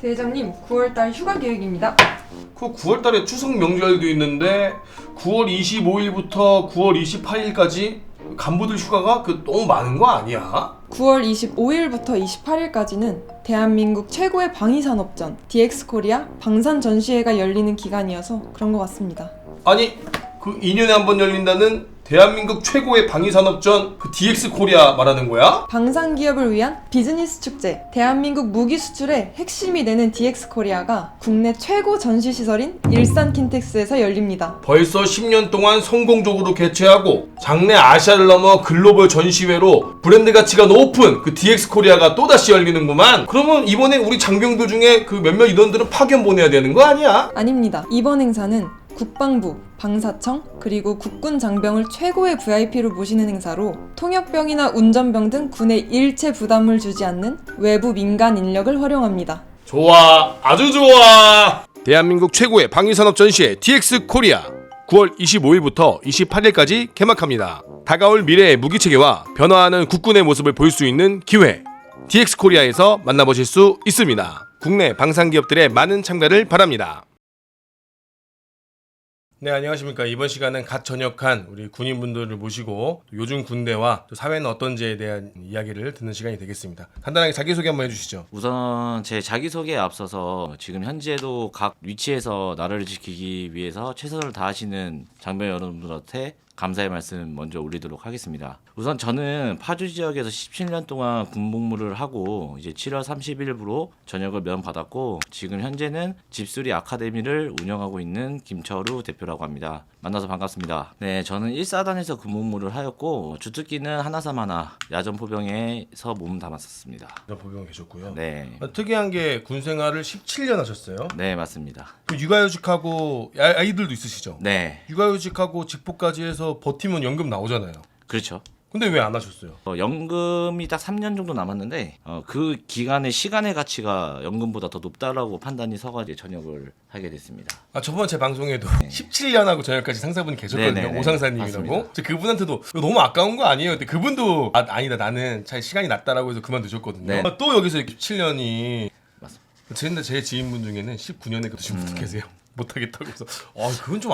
대회장님, 9월달 휴가 계획입니다. 그 9월달에 추석 명절도 있는데 9월 25일부터 9월 28일까지 간부들 휴가가 너무 많은 거 아니야? 9월 25일부터 28일까지는 대한민국 최고의 방위산업전 DX코리아 방산전시회가 열리는 기간이어서 그런 것 같습니다. 아니 그 2년에 한 번 열린다는 대한민국 최고의 방위산업전 그 DX 코리아 말하는 거야? 방산기업을 위한 비즈니스 축제, 대한민국 무기 수출의 핵심이 되는 DX코리아가 국내 최고 전시시설인 일산 킨텍스에서 열립니다. 벌써 10년 동안 성공적으로 개최하고 장래 아시아를 넘어 글로벌 전시회로 브랜드 가치가 높은 그 DX 코리아가 또다시 열리는구만. 그러면 이번에 우리 장병들 중에 그 몇몇 인원들은 파견 보내야 되는 거 아니야? 아닙니다. 이번 행사는 국방부, 방사청, 그리고 국군 장병을 최고의 VIP로 모시는 행사로 통역병이나 운전병 등 군에 일체 부담을 주지 않는 외부 민간 인력을 활용합니다. 좋아, 아주 좋아. 대한민국 최고의 방위산업 전시회 DX 코리아 9월 25일부터 28일까지 개막합니다. 다가올 미래의 무기체계와 변화하는 국군의 모습을 볼 수 있는 기회, DX 코리아에서 만나보실 수 있습니다. 국내 방산기업들의 많은 참가를 바랍니다. 네, 안녕하십니까. 이번 시간은 갓 전역한 우리 군인분들을 모시고 요즘 군대와 또 사회는 어떤지에 대한 이야기를 듣는 시간이 되겠습니다. 간단하게 자기소개 한번 해주시죠. 우선 제 자기소개에 앞서서 지금 현재도 각 위치에서 나라를 지키기 위해서 최선을 다하시는 장병 여러분들한테 감사의 말씀 먼저 올리도록 하겠습니다. 우선 저는 파주 지역에서 17년 동안 군복무를 하고 이제 7월 30일부로 전역을 면받았고 지금 현재는 집수리 아카데미를 운영하고 있는 김철우 대표라고 합니다. 만나서 반갑습니다. 네, 저는 1사단에서 군복무를 하였고 주특기는 하나삼하나 야전포병에서 몸 담았었습니다. 보병 계셨고요. 네, 특이한 게 군 생활을 17년 하셨어요. 네 맞습니다. 그 육아휴직하고 아이들도 있으시죠? 네, 육아휴직하고 직복까지 해서 버티면 연금 나오잖아요. 그렇죠. 근데 왜 안 하셨어요? 연금이 딱 3년 정도 남았는데 그 기간의 시간의 가치가 연금보다 더 높다라고 판단이 서가지고 전역을 하게 됐습니다. 저번 제 방송에도 17년하고 전역까지 상사분이 계셨거든요. 네네네. 오상사님이라고. 맞습니다. 저 그분한테도 이거 너무 아까운 거 아니에요? 근데 그분도 아니다 나는 차라리 시간이 낫다라고 해서 그만두셨거든요. 네. 또 여기서 17년이 맞습니다. 제 지인분 중에는 19년에 그러신 분도 계세요. 못하겠다고 해서 그건 좀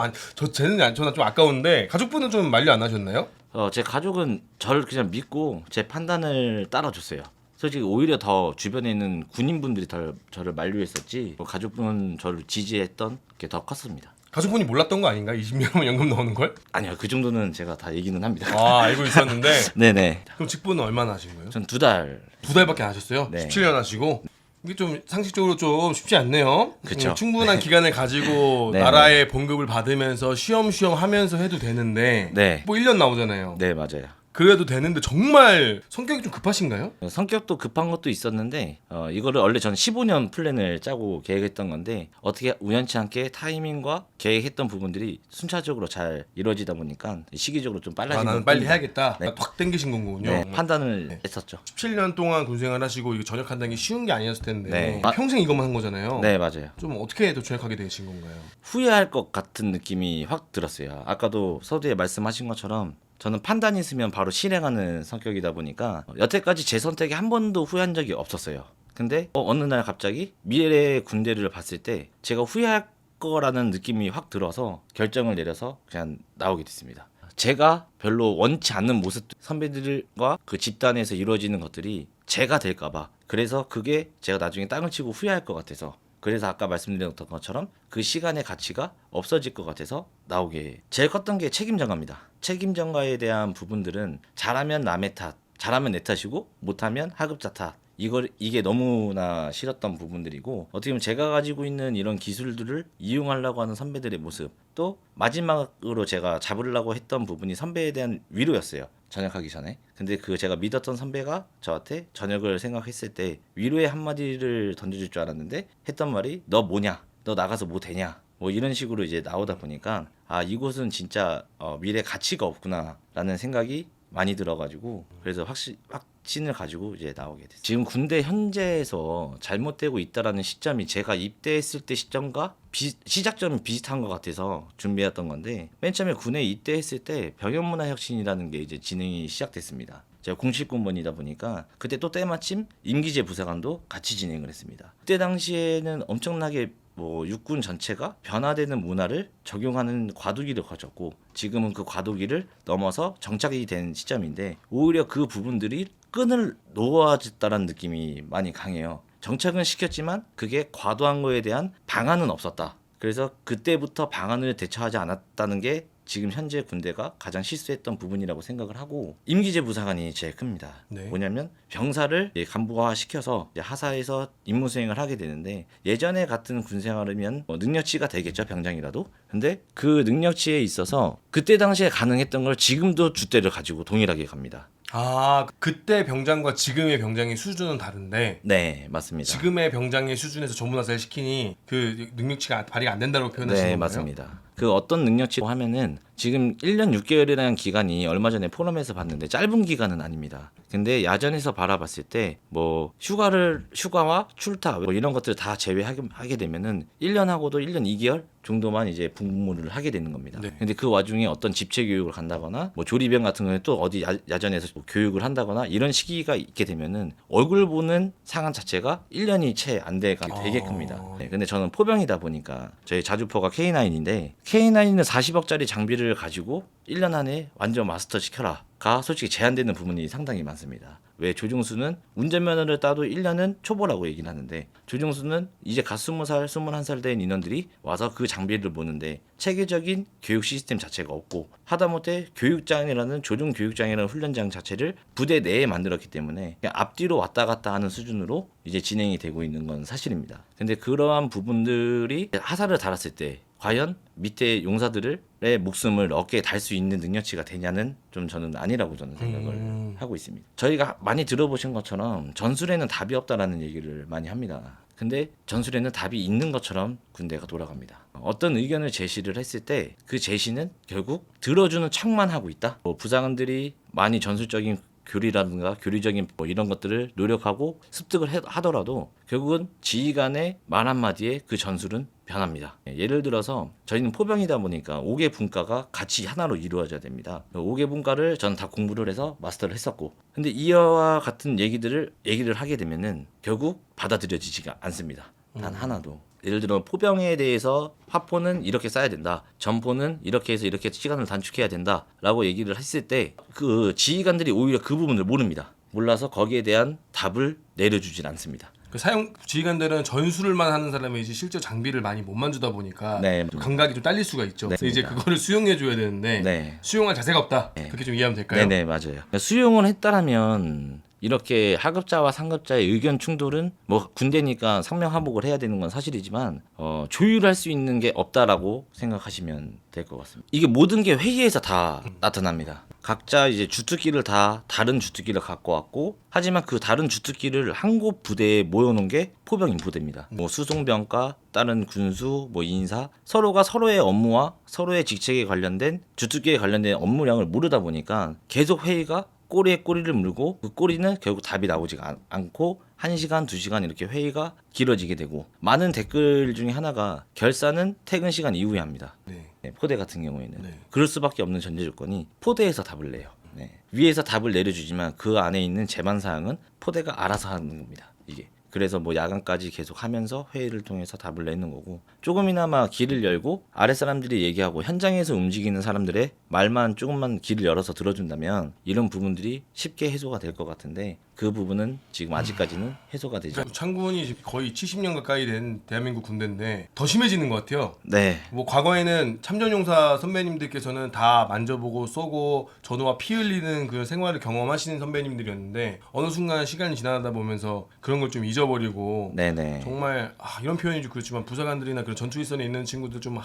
저는 좀 아까운데 가족분은 좀 만류 안 하셨나요? 제 가족은 저를 그냥 믿고 제 판단을 따라줬어요. 솔직히 오히려 더 주변에 있는 군인분들이 더 저를 만류했었지 가족분은 저를 지지했던 게 더 컸습니다. 가족분이 몰랐던 거 아닌가? 20년이면 연금 나오는 걸? 아니요, 그 정도는 제가 다 얘기는 합니다. 알고 있었는데. 네네. 그럼 직분은 얼마나 하신 거예요? 전 2달. 2달밖에 안 하셨어요? 네. 17년 하시고. 이게 좀 상식적으로 좀 쉽지 않네요. 그쵸. 충분한 기간을 가지고 네, 나라의 봉급을 받으면서 쉬엄쉬엄 하면서 해도 되는데 네. 뭐 1년 나오잖아요. 네 맞아요. 그래도 되는데 정말 성격이 좀 급하신가요? 성격도 급한 것도 있었는데 이거를 원래 저는 15년 플랜을 짜고 계획했던 건데 어떻게 우연치 않게 타이밍과 계획했던 부분들이 순차적으로 잘 이루어지다 보니까 시기적으로 좀 빨라진 나는 것 빨리 같습니다. 해야겠다. 네. 확 땡기신 거군요. 네, 판단을 했었죠. 17년 동안 군생활 하시고 이거 전역한다는 게 쉬운 게 아니었을 텐데 네. 평생 이것만 한 거잖아요. 네 맞아요. 좀 어떻게 또 전역하게 되신 건가요? 후회할 것 같은 느낌이 확 들었어요. 아까도 서두에 말씀하신 것처럼 저는 판단이 있으면 바로 실행하는 성격이다 보니까 여태까지 제 선택에 한 번도 후회한 적이 없었어요. 근데 어느 날 갑자기 미래의 군대를 봤을 때 제가 후회할 거라는 느낌이 확 들어서 결정을 내려서 그냥 나오게 됐습니다. 제가 별로 원치 않는 모습, 선배들과 그 집단에서 이루어지는 것들이 제가 될까봐, 그래서 그게 제가 나중에 땅을 치고 후회할 것 같아서, 그래서 아까 말씀드렸던 것처럼 그 시간의 가치가 없어질 것 같아서 나오게. 제일 컸던 게 책임전가입니다. 책임전가에 대한 부분들은 잘하면 남의 탓, 잘하면 내 탓이고 못하면 하급자 탓, 이게 너무나 싫었던 부분들이고, 어떻게 보면 제가 가지고 있는 이런 기술들을 이용하려고 하는 선배들의 모습, 또 마지막으로 제가 잡으려고 했던 부분이 선배에 대한 위로였어요. 전역하기 전에. 근데 그 제가 믿었던 선배가 저한테 전역을 생각했을 때 위로의 한마디를 던져줄 줄 알았는데 했던 말이 너 뭐냐? 너 나가서 뭐 되냐? 뭐 이런 식으로 이제 나오다 보니까 이곳은 진짜 미래 가치가 없구나 라는 생각이 많이 들어가지고, 그래서 확신을 가지고 이제 나오게 됐어요. 지금 군대 현재에서 잘못되고 있다라는 시점이 제가 입대했을 때 시점과 시작점이 비슷한 것 같아서 준비했던 건데, 맨 처음에 군에 입대했을 때 병영문화혁신이라는 게 이제 진행이 시작됐습니다. 제가 공식 군번이다 보니까 그때 또 때마침 임기재 부사관도 같이 진행을 했습니다. 그때 당시에는 엄청나게 뭐 육군 전체가 변화되는 문화를 적용하는 과도기를 거쳤고 지금은 그 과도기를 넘어서 정착이 된 시점인데 오히려 그 부분들이 끈을 놓아졌다는 느낌이 많이 강해요. 정착은 시켰지만 그게 과도한 거에 대한 방안은 없었다. 그래서 그때부터 방안을 대처하지 않았다는 게 지금 현재 군대가 가장 실수했던 부분이라고 생각을 하고 임기재 부사관이 제일 큽니다. 네. 뭐냐면 병사를 간부화 시켜서 하사에서 임무 수행을 하게 되는데 예전에 같은 군 생활이면 능력치가 되겠죠, 병장이라도. 근데 그 능력치에 있어서 그때 당시에 가능했던 걸 지금도 줏대를 가지고 동일하게 갑니다. 아, 그때 병장과 지금의 병장의 수준은 다른데 네, 맞습니다. 지금의 병장의 수준에서 전문화사를 시키니 그 능력치가 발휘가 안 된다고 표현하시는 네, 거예요? 맞습니다. 그 어떤 능력치로 하면은 지금 1년 6개월이라는 기간이 얼마 전에 포럼에서 봤는데 짧은 기간은 아닙니다. 근데 야전에서 바라봤을 때 뭐 휴가와 출타 뭐 이런 것들을 다 제외하게 되면은 1년하고도 1년 2개월 정도만 이제 복무를 하게 되는 겁니다. 네. 근데 그 와중에 어떤 집체 교육을 간다거나 뭐 조리병 같은 경우에 또 어디 야전에서 뭐 교육을 한다거나 이런 시기가 있게 되면은 얼굴 보는 상황 자체가 1년이 채 안 돼가 되게 큽니다. 네, 근데 저는 포병이다 보니까 저희 자주포가 K9인데 K9은 40억짜리 장비를 가지고 1년 안에 완전 마스터 시켜라가 솔직히 제한되는 부분이 상당히 많습니다. 왜 조종수는 운전면허를 따도 1년은 초보라고 얘기를 하는데 조종수는 이제 갓 20살, 21살 된 인원들이 와서 그 장비를 보는데 체계적인 교육 시스템 자체가 없고 하다못해 교육장이라는 조종 교육장이라는 훈련장 자체를 부대 내에 만들었기 때문에 그냥 앞뒤로 왔다 갔다 하는 수준으로 이제 진행이 되고 있는 건 사실입니다. 근데 그러한 부분들이 하사를 달았을 때 과연 밑에 용사들의 목숨을 어깨에 달 수 있는 능력치가 되냐는 좀 저는 아니라고 저는 생각을 하고 있습니다. 저희가 많이 들어보신 것처럼 전술에는 답이 없다라는 얘기를 많이 합니다. 근데 전술에는 답이 있는 것처럼 군대가 돌아갑니다. 어떤 의견을 제시를 했을 때 그 제시는 결국 들어주는 척만 하고 있다. 뭐 부사관들이 많이 전술적인 교리라든가 교리적인 뭐 이런 것들을 노력하고 습득을 하더라도 결국은 지휘관의 말 한마디에 그 전술은 변합니다. 예를 들어서 저희는 포병이다 보니까 5개 분과가 같이 하나로 이루어져야 됩니다. 5개 분과를 저는 다 공부를 해서 마스터를 했었고 근데 이와 같은 얘기를 하게 되면은 결국 받아들여지지가 않습니다. 단 하나도. 예를 들어 포병에 대해서 화포는 이렇게 쏴야 된다. 전포는 이렇게 해서 이렇게 시간을 단축해야 된다. 라고 얘기를 했을 때 그 지휘관들이 오히려 그 부분을 모릅니다. 몰라서 거기에 대한 답을 내려주질 않습니다. 그 사용 지휘관들은 전술만 하는 사람이 이제 실제 장비를 많이 못 만주다 보니까 네. 좀 감각이 좀 딸릴 수가 있죠. 네, 그래서 이제 맞습니다. 그거를 수용해 줘야 되는데 네. 수용할 자세가 없다. 그렇게 좀 이해하면 될까요? 네네 맞아요. 수용을 했다라면 이렇게 하급자와 상급자의 의견 충돌은 뭐 군대니까 상명하복을 해야 되는 건 사실이지만 조율할 수 있는 게 없다라고 생각하시면 될 것 같습니다. 이게 모든 게 회의에서 다 나타납니다. 각자 이제 주특기를 다 다른 주특기를 갖고 왔고 하지만 그 다른 주특기를 한 곳 부대에 모여놓은 게 포병인 부대입니다. 뭐 수송병과 다른 군수, 뭐 인사 서로가 서로의 업무와 서로의 직책에 관련된 주특기에 관련된 업무량을 모르다 보니까 계속 회의가 꼬리에 꼬리를 물고 그 꼬리는 결국 답이 나오지가 않고 1시간, 2시간 이렇게 회의가 길어지게 되고 많은 댓글 중에 하나가 결사는 퇴근 시간 이후에 합니다. 네. 네, 포대 같은 경우에는 네. 그럴 수밖에 없는 전제 조건이 포대에서 답을 내요. 네. 위에서 답을 내려주지만 그 안에 있는 제반 사항은 포대가 알아서 하는 겁니다. 이게 그래서 뭐 야간까지 계속 하면서 회의를 통해서 답을 내는 거고 조금이나마 길을 열고 아랫사람들이 얘기하고 현장에서 움직이는 사람들의 말만 조금만 길을 열어서 들어준다면 이런 부분들이 쉽게 해소가 될 것 같은데 그 부분은 지금 아직까지는 해소가 되지 않습니다. 창군이 거의 70년 가까이 된 대한민국 군대인데 더 심해지는 것 같아요. 네. 뭐 과거에는 참전용사 선배님들께서는 다 만져보고 쏘고 전우와 피 흘리는 그 생활을 경험하시는 선배님들이었는데 어느 순간 시간이 지나다 보면서 그런 걸 좀 잊어버리고 네네. 정말 이런 표현이 좀 그렇지만 부사관들이나 그런 전투일선에 있는 친구들 좀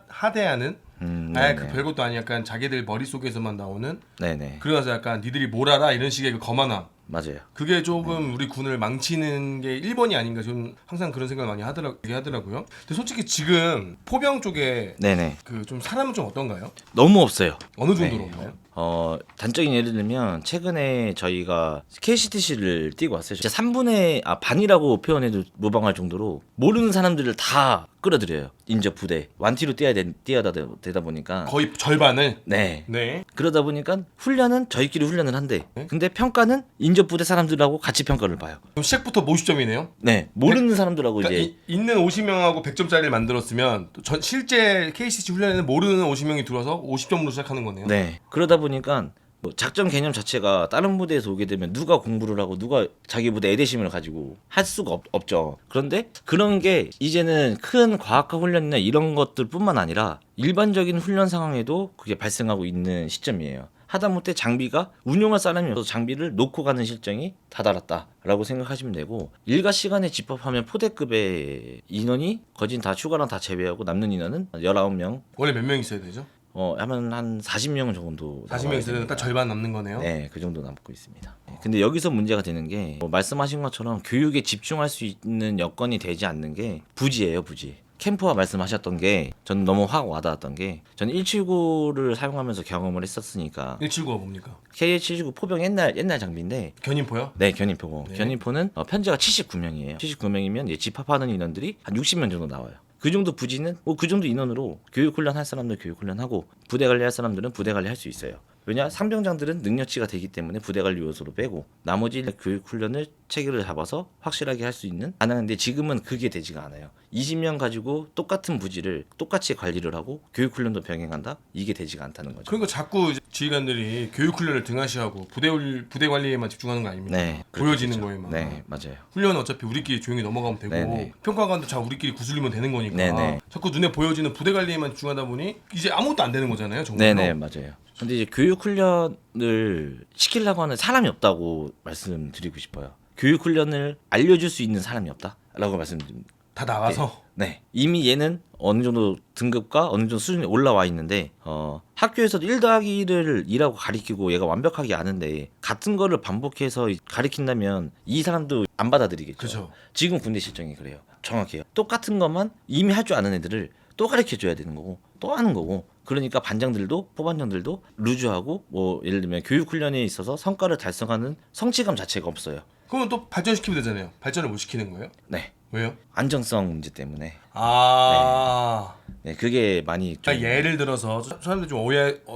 하대하는 네네. 그 별것도 아니 약간 자기들 머릿속에서만 나오는 네네. 그러면서 약간 니들이 뭘 알아 이런 식의 그 거만함 맞아요. 그게 조금 우리 군을 망치는 게 1번이 아닌가 좀 항상 그런 생각을 많이 하더라고요. 근데 솔직히 지금 포병 쪽에 네네. 그 좀 사람은 좀 어떤가요? 너무 없어요. 어느 정도로 네. 없나요? 단적인 예를 들면 최근에 저희가 KCTC를 뛰고 왔어요. 진짜 3분의 반이라고 표현해도 무방할 정도로 모르는 사람들을 다 끌어들여요. 인접 부대 완티로 뛰어야 되다 보니까 거의 절반을. 네. 네. 그러다 보니까 훈련은 저희끼리 훈련을 한대. 근데 평가는 인접 부대 사람들하고 같이 평가를 봐요. 그럼 시작부터 50점이네요. 네. 모르는 사람들하고 그러니까 이제 있는 50명하고 100점짜리를 만들었으면 실제 KCC 훈련에는 모르는 50명이 들어와서 50점으로 시작하는 거네요. 네. 그러다 보니까 뭐 작전 개념 자체가 다른 부대에서 오게 되면 누가 공부를 하고 누가 자기 부대 애대심을 가지고 할 수가 없죠. 그런데 그런 게 이제는 큰 과학화 훈련이나 이런 것들뿐만 아니라 일반적인 훈련 상황에도 그게 발생하고 있는 시점이에요. 하다못해 장비가 운용할 사람이 없어서 장비를 놓고 가는 실정이 다다랐다라고 생각하시면 되고 일과 시간에 집합하면 포대급의 인원이 거진 다 휴가랑 다 제외하고 남는 인원은 19명 원래 몇 명 있어야 되죠? 하면 한 40명 정도 40명 있어야 되니까 절반 남는 거네요. 네, 그 정도 남고 있습니다. 근데 여기서 문제가 되는 게 말씀하신 것처럼 교육에 집중할 수 있는 여건이 되지 않는 게 부지예요, 부지. 캠프와 말씀하셨던 게 저는 너무 확 와닿았던 게 저는 179를 사용하면서 경험을 했었으니까 179가 뭡니까? KH-79 포병 옛날 장비인데 견인포요? 네, 견인포고. 네. 견인포는 편제가 79명이에요. 79명이면 집합하는 인원들이 한 60명 정도 나와요. 그 정도 부지는 그 정도 인원으로 교육 훈련 할 사람들 교육 훈련하고 부대 관리할 사람들은 부대 관리할 수 있어요. 왜냐 상병장들은 능력치가 되기 때문에 부대 관리 요소로 빼고 나머지 교육 훈련을 체계를 잡아서 확실하게 할 수 있는 가능한데 지금은 그게 되지가 않아요. 20명 가지고 똑같은 부지를 똑같이 관리를 하고 교육 훈련도 병행한다? 이게 되지가 않다는 거죠. 그러니까 자꾸 이제 지휘관들이 교육 훈련을 등한시하고 부대 관리에만 집중하는 거 아닙니까? 네, 보여지는 그렇죠. 거에만. 네, 맞아요. 훈련은 어차피 우리끼리 조용히 넘어가면 되고 네네. 평가관도 자 우리끼리 구슬리면 되는 거니까 네네. 자꾸 눈에 보여지는 부대 관리에만 집중하다 보니 이제 아무것도 안 되는 거잖아요. 정말로. 네네, 맞아요. 근데 이제 교육 훈련을 시키려고 하는 사람이 없다고 말씀드리고 싶어요. 교육 훈련을 알려줄 수 있는 사람이 없다라고 말씀드립니다. 다 나가서 네, 이미 얘는 어느 정도 등급과 어느 정도 수준에 올라와 있는데 학교에서도 1 더하기 1을 2라고 가리키고 얘가 완벽하게 아는데 같은 거를 반복해서 가리킨다면 이 사람도 안 받아들이겠죠. 그죠. 지금 군대 실정이 그래요. 정확해요. 똑같은 것만 이미 할 줄 아는 애들을 또 가르쳐줘야 되는 거고 또 하는 거고 그러니까 반장들도 포반장들도 루즈하고 뭐 예를 들면 교육 훈련에 있어서 성과를 달성하는 성취감 자체가 없어요. 그러면 또 발전시키면 되잖아요. 발전을 못 시키는 거예요? 네, 왜요? 안정성 문제 때문에 네, 그게 많이 좀 그러니까 예를 들어서 사람들 좀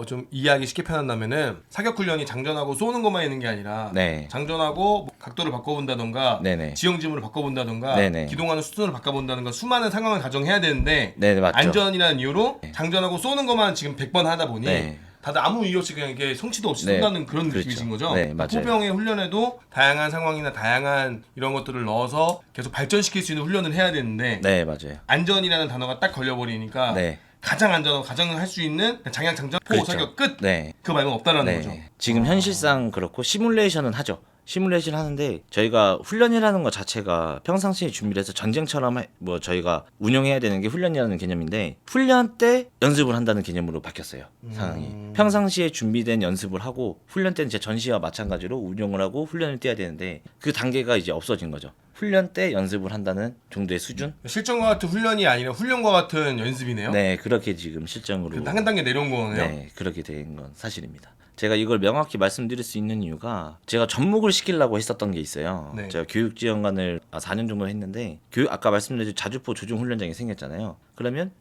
좀 이해하기 쉽게 표현한다면은 사격 훈련이 장전하고 쏘는 것만 있는 게 아니라 네. 장전하고 뭐 각도를 바꿔본다던가 네네. 지형지물을 바꿔본다던가 네네. 기동하는 수준을 바꿔본다던가 수많은 상황을 가정해야 되는데 네, 맞죠. 안전이라는 이유로 장전하고 쏘는 것만 지금 100번 하다 보니 네. 다들 아무 이유 없이 그냥 이게 성취도 없이 네. 쏜다는 그런 그렇죠. 느낌이신 거죠? 네, 맞아요. 포병의 훈련에도 다양한 상황이나 다양한 이런 것들을 넣어서 계속 발전시킬 수 있는 훈련을 해야 되는데 네, 맞아요. 안전이라는 단어가 딱 걸려버리니까 네. 가장 안전하고 가장 할 수 있는 장양 장전 포 그렇죠. 사격 끝. 네. 그거 말고는 없다라는 네. 거죠. 지금 현실상 그렇고 시뮬레이션은 하죠. 시뮬레이션 하는데 저희가 훈련이라는 것 자체가 평상시에 준비를 해서 전쟁처럼 뭐 저희가 운영해야 되는 게 훈련이라는 개념인데 훈련 때 연습을 한다는 개념으로 바뀌었어요. 상황이. 평상시에 준비된 연습을 하고 훈련 때는 제 전시와 마찬가지로 운영을 하고 훈련을 뛰어야 되는데 그 단계가 이제 없어진 거죠. 훈련 때 연습을 한다는 정도의 수준? 실전과 같은 훈련이 아니라 훈련과 같은 연습이네요. 네, 그렇게 지금 실정으로 한 단계 내려온 거네요. 네, 그렇게 된 건 사실입니다. 제가 이걸 명확히 말씀드릴 수 있는 이유가 제가 접목을 시키려고 했었던 게 있어요. 네. 제가 교육지원관을 4년 정도 했는데 아까 말씀드린 자주포 조종훈련장이 생겼잖아요. 그러면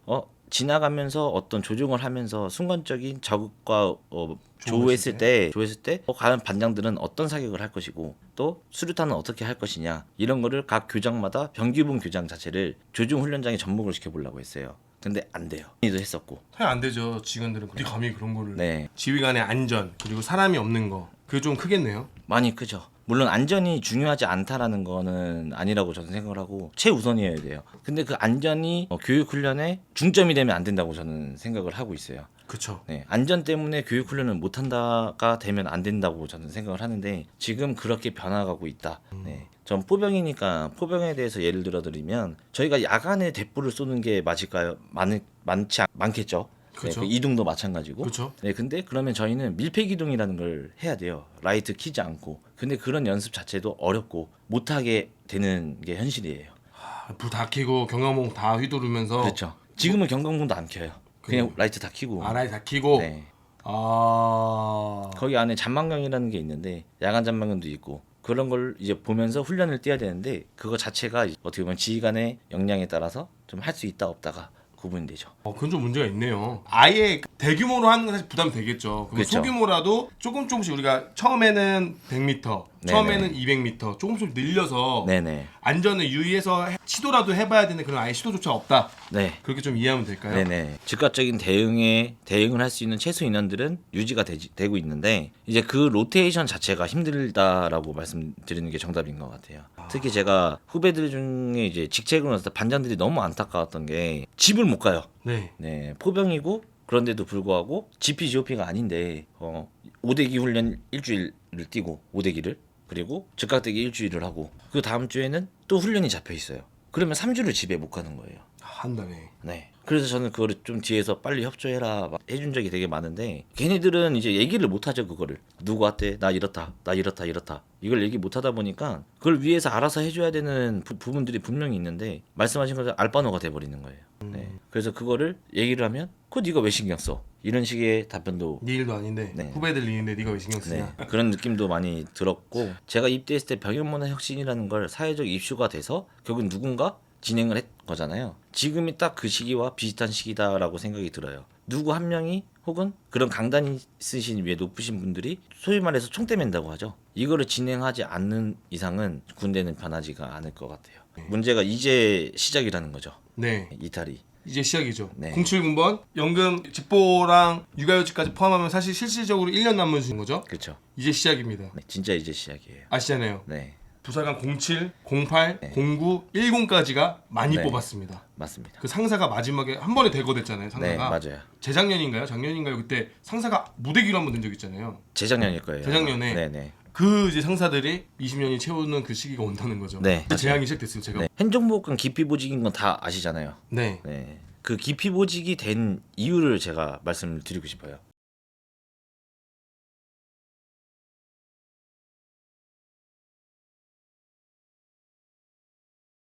지나가면서 어떤 조종을 하면서 순간적인 적과 조우했을 때 과연 반장들은 어떤 사격을 할 것이고 또 수류탄은 어떻게 할 것이냐 이런 거를 각 교장마다 병기분 교장 자체를 조종훈련장에 접목을 시켜보려고 했어요. 근데 안 돼요. 이도 했었고. 사실 안 되죠. 직원들은 어디 감히 그런 거를. 네. 지휘관의 안전 그리고 사람이 없는 거 그게 좀 크겠네요. 많이 크죠. 물론 안전이 중요하지 않다라는 거는 아니라고 저는 생각을 하고 최우선이어야 돼요. 근데 그 안전이 교육 훈련에 중점이 되면 안 된다고 저는 생각을 하고 있어요. 그렇죠. 네, 안전 때문에 교육 훈련을 못 한다가 되면 안 된다고 저는 생각을 하는데 지금 그렇게 변화가고 있다. 네. 전 포병이니까 포병에 대해서 예를 들어드리면 저희가 야간에 대포를 쏘는 게 맞을까요? 많겠죠. 그렇죠. 네, 그 이동도 마찬가지고. 그렇죠. 네, 근데 그러면 저희는 밀폐 기동이라는 걸 해야 돼요. 라이트 키지 않고. 근데 그런 연습 자체도 어렵고 못하게 되는 게 현실이에요. 불 다 켜고 경광봉 다 휘두르면서. 그렇죠. 지금은 경광봉도 안 켜요. 그냥 라이트 다 켜고. 라이트 다 켜고. 네. 아. 거기 안에 잔망경이라는 게 있는데 야간 잔망경도 있고 그런 걸 이제 보면서 훈련을 띄어야 되는데 그거 자체가 어떻게 보면 지휘관의 역량에 따라서 좀 할 수 있다 없다가 구분이 되죠. 그건 좀 문제가 있네요. 아예 대규모로 하는 건 사실 부담이 되겠죠. 그럼 그렇죠. 소규모라도 조금씩 우리가 처음에는 100m, 네네. 처음에는 200m 조금씩 늘려서 네네. 안전을 유의해서 시도라도 해봐야 되는 그런 아예 시도조차 없다. 네. 그렇게 좀 이해하면 될까요? 네네. 즉각적인 대응을 할 수 있는 최소 인원들은 유지가 되고 있는데 이제 그 로테이션 자체가 힘들다라고 말씀드리는 게 정답인 것 같아요. 특히 제가 후배들 중에 이제 직책으로 나서 반장들이 너무 안타까웠던 게 집을 못 가요. 네. 네, 포병이고 그런데도 불구하고 GP, GOP가 아닌데 5대기 훈련 일주일을 뛰고 5대기를 그리고 즉각대기 일주일을 하고 그 다음 주에는 또 훈련이 잡혀 있어요. 그러면 3주를 집에 못 가는 거예요. 한 달에. 네. 그래서 저는 그거를 좀 뒤에서 빨리 협조해라 막 해준 적이 되게 많은데 걔네들은 이제 얘기를 못 하죠. 그거를 누구 왔대 나 이렇다 이걸 얘기 못 하다 보니까 그걸 위해서 알아서 해줘야 되는 부분들이 분명히 있는데 말씀하신 것처럼 알바노가 돼버리는 거예요. 네. 그래서 그거를 얘기를 하면 그거 네가 왜 신경 써 이런 식의 답변도 네 일도 아닌데 네. 후배들 일인데 네가 왜 신경 네, 쓰냐. 그런 느낌도 많이 들었고 제가 입대했을 때 병역문화 혁신이라는 걸 사회적 이슈가 돼서 결국 누군가 진행을 했 거잖아요. 지금이 딱 그 시기와 비슷한 시기다라고 생각이 들어요. 누구 한 명이 혹은 그런 강단 있으신 위에 높으신 분들이 소위 말해서 총대 맨다고 하죠. 이거를 진행하지 않는 이상은 군대는 변하지가 않을 것 같아요. 문제가 이제 시작이라는 거죠. 네. 이탈이. 이제 시작이죠. 네. 07군번 연금 직보랑 육아휴직까지 포함하면 사실 실질적으로 1년 남은 거죠. 그렇죠. 이제 시작입니다. 네, 진짜 이제 시작이에요. 아시잖아요. 네, 부사관 07, 08, 네. 09, 10까지가 많이 네. 뽑았습니다. 맞습니다. 그 상사가 마지막에 한 번에 대거됐잖아요. 네, 상사가. 맞아요. 재작년인가요? 작년인가요? 그때 상사가 무대기로 한 번 된 적 있잖아요. 재작년일 거예요. 재작년에. 네네. 그 이제 상사들이 20년이 채우는 그 시기가 온다는 거죠. 네. 그 재앙이 시작됐어요. 제가. 네. 행정보호관 기피보직인 건 다 아시잖아요. 네. 네. 그 기피보직이 된 이유를 제가 말씀을 드리고 싶어요.